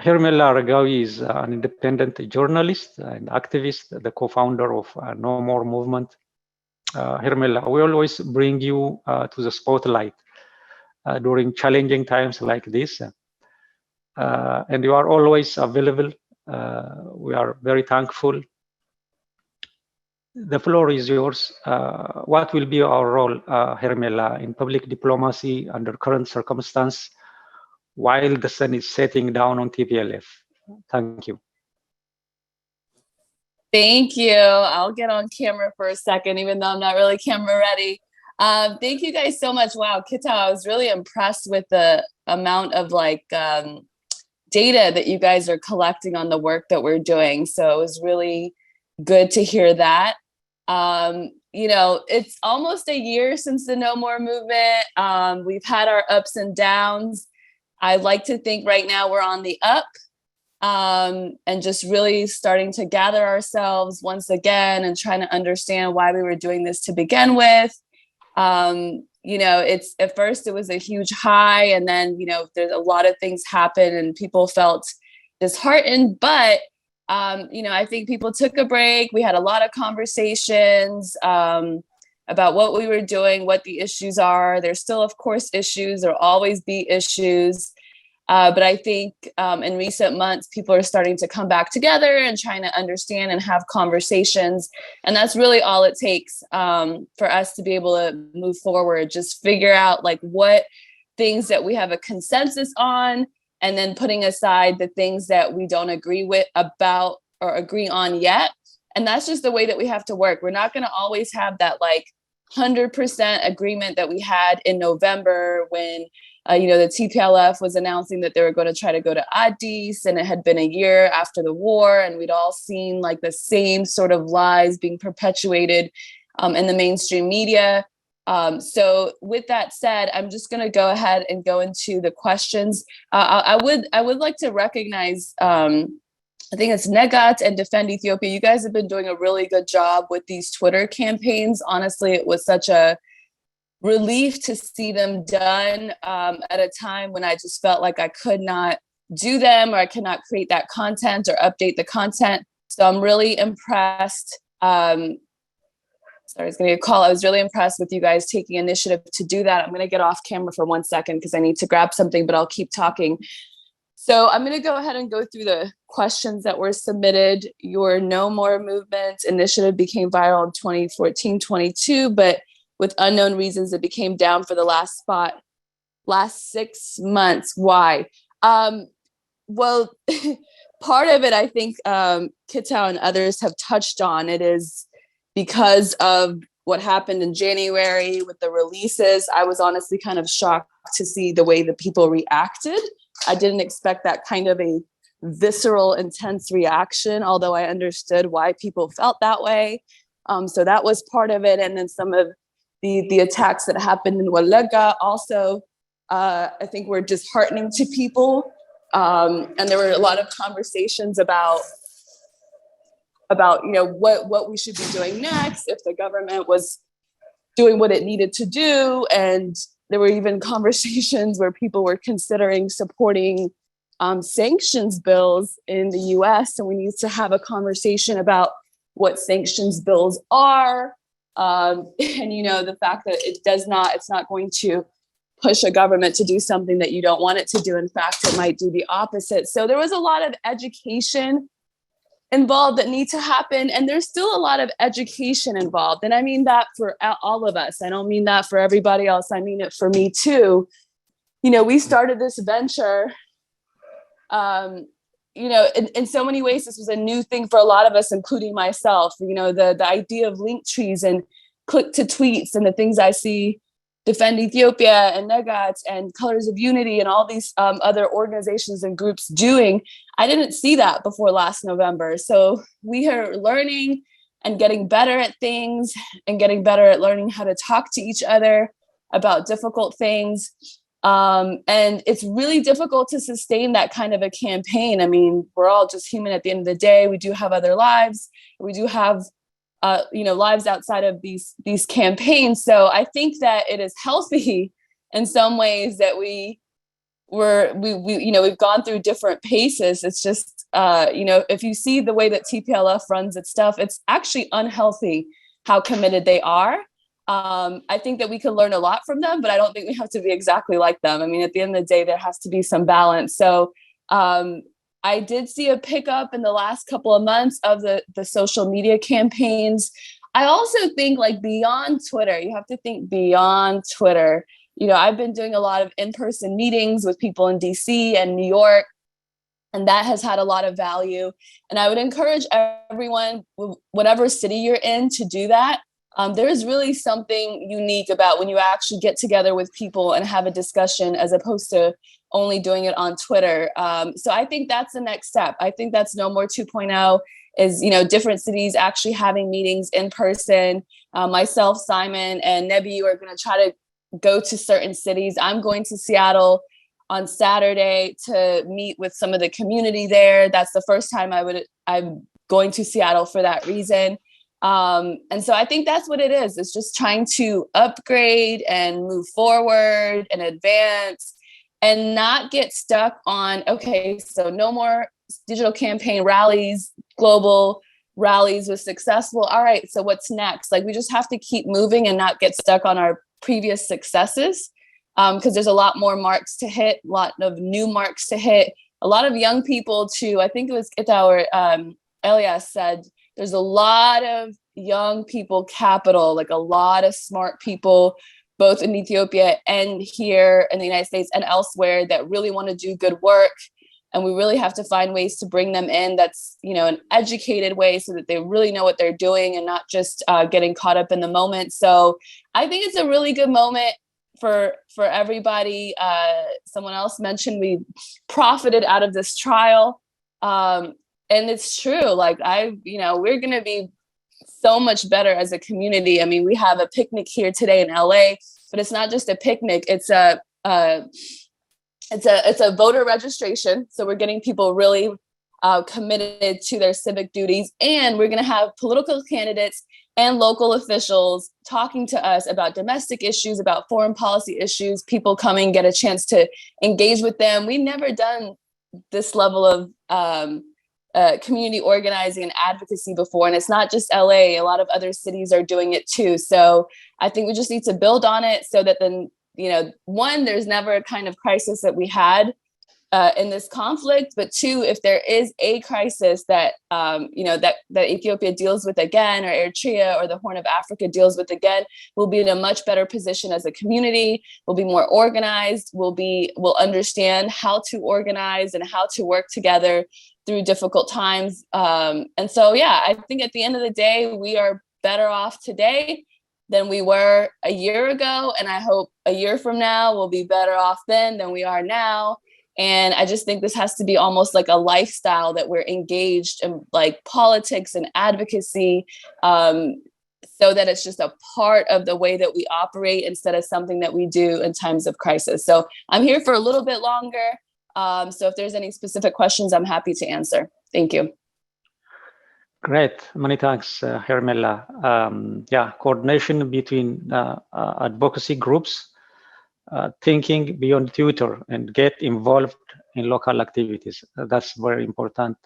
Hermela Aregawi is an independent journalist and activist, the co-founder of No More Movement. Hermela, we always bring you to the spotlight during challenging times like this. And you are always available. We are very thankful. The floor is yours. What will be our role, Hermela, in public diplomacy under current circumstance while the sun is setting down on TPLF? Thank you. Thank you. I'll get on camera for a second, even though I'm not really camera ready. Thank you guys so much. Wow, Kita, I was really impressed with the amount of data that you guys are collecting on the work that we're doing. So it was really good to hear that. It's almost a year since the No More movement. We've had our ups and downs. I like to think right now we're on the up, and just really starting to gather ourselves once again and trying to understand why we were doing this to begin with. It's at first it was a huge high, and then, there's a lot of things happened and people felt disheartened, but I think people took a break. We had a lot of conversations about what we were doing, what the issues are. There's still, of course, issues. There'll always be issues. But I think in recent months, people are starting to come back together and trying to understand and have conversations. And that's really all it takes for us to be able to move forward. Just figure out what things that we have a consensus on, and then putting aside the things that we don't agree with about or agree on yet. And that's just the way that we have to work. We're not going to always have that 100% agreement that we had in November when, the TPLF was announcing that they were going to try to go to Addis, and it had been a year after the war, and we'd all seen the same sort of lies being perpetuated in the mainstream media. So with that said, I'm just going to go ahead and go into the questions. I would like to recognize, I think it's Negat and Defend Ethiopia. You guys have been doing a really good job with these Twitter campaigns. Honestly, it was such a relief to see them done at a time when I just felt like I could not do them, or I could not create that content or update the content. So I'm really impressed. Sorry, I was going to get a call. I was really impressed with you guys taking initiative to do that. I'm going to get off camera for 1 second because I need to grab something, but I'll keep talking. So I'm going to go ahead and go through the questions that were submitted. Your No More movement initiative became viral in 2014-22, but with unknown reasons, it became down for the last 6 months. Why? Well, part of it, I think Kitao and others have touched on. It is because of what happened in January with the releases. I was honestly kind of shocked to see the way the people reacted. I didn't expect that kind of a visceral, intense reaction, although I understood why people felt that way. So that was part of it. And then some of the attacks that happened in Walaga also, I think were disheartening to people. And there were a lot of conversations about what we should be doing next if the government was doing what it needed to do. And there were even conversations where people were considering supporting sanctions bills in the US. And we need to have a conversation about what sanctions bills are. And the fact that it's not going to push a government to do something that you don't want it to do. In fact, it might do the opposite. So there was a lot of education involved that need to happen. And there's still a lot of education involved. And I mean that for all of us. I don't mean that for everybody else. I mean it for me too. We started this venture, in so many ways, this was a new thing for a lot of us, including myself. The idea of link trees and click to tweets and the things I see Defend Ethiopia and Negats and Colors of Unity and all these other organizations and groups doing. I didn't see that before last November. So we are learning and getting better at things and getting better at learning how to talk to each other about difficult things. And it's really difficult to sustain that kind of a campaign. I mean, we're all just human at the end of the day. We do have other lives. We do have lives outside of these campaigns. So I think that it is healthy in some ways that we we've gone through different paces. It's just, if you see the way that TPLF runs its stuff, it's actually unhealthy how committed they are. I think that we can learn a lot from them, but I don't think we have to be exactly like them. I mean, at the end of the day, there has to be some balance. So I did see a pickup in the last couple of months of the social media campaigns. I also think, like, beyond Twitter, you have to think beyond Twitter. I've been doing a lot of in-person meetings with people in DC and New York, and that has had a lot of value. And I would encourage everyone, whatever city you're in, to do that. There is really something unique about when you actually get together with people and have a discussion, as opposed to only doing it on Twitter. So I think that's the next step. I think that's No More 2.0, is, different cities actually having meetings in person. Myself, Simon, and Nebi are going to try to go to certain cities. I'm going to Seattle on Saturday to meet with some of the community there. That's the first time I'm going to Seattle for that reason. And so I think that's what it is. It's just trying to upgrade and move forward and advance, and not get stuck on, okay, so no more digital campaign rallies, global rallies was successful. All right, so what's next? Like, we just have to keep moving and not get stuck on our previous successes, because there's a lot more marks to hit, a lot of new marks to hit, a lot of young people too. I think it was our Elias said, there's a lot of young people capital, like a lot of smart people, both in Ethiopia and here in the United States and elsewhere, that really want to do good work. And we really have to find ways to bring them in that's, an educated way, so that they really know what they're doing and not just getting caught up in the moment. So I think it's a really good moment for everybody. Someone else mentioned we profited out of this trial. And it's true. Like, we're going to be so much better as a community. I mean, we have a picnic here today in LA, but it's not just a picnic. It's a voter registration. So we're getting people really committed to their civic duties. And we're going to have political candidates and local officials talking to us about domestic issues, about foreign policy issues, people coming, get a chance to engage with them. We've never done this level of community organizing and advocacy before. And it's not just LA, a lot of other cities are doing it too. So I think we just need to build on it, so that then, one, there's never a kind of crisis that we had in this conflict, but two, if there is a crisis that, that Ethiopia deals with again, or Eritrea or the Horn of Africa deals with again, we'll be in a much better position as a community. We'll be more organized. We'll understand how to organize and how to work together through difficult times. And so, yeah, I think at the end of the day, we are better off today than we were a year ago. And I hope a year from now we'll be better off then than we are now. And I just think this has to be almost like a lifestyle, that we're engaged in, like, politics and advocacy, so that it's just a part of the way that we operate, instead of something that we do in times of crisis. So I'm here for a little bit longer. So if there's any specific questions, I'm happy to answer. Thank you. Great. Many thanks, Hermela. Coordination between advocacy groups, thinking beyond Twitter, and get involved in local activities. That's very important.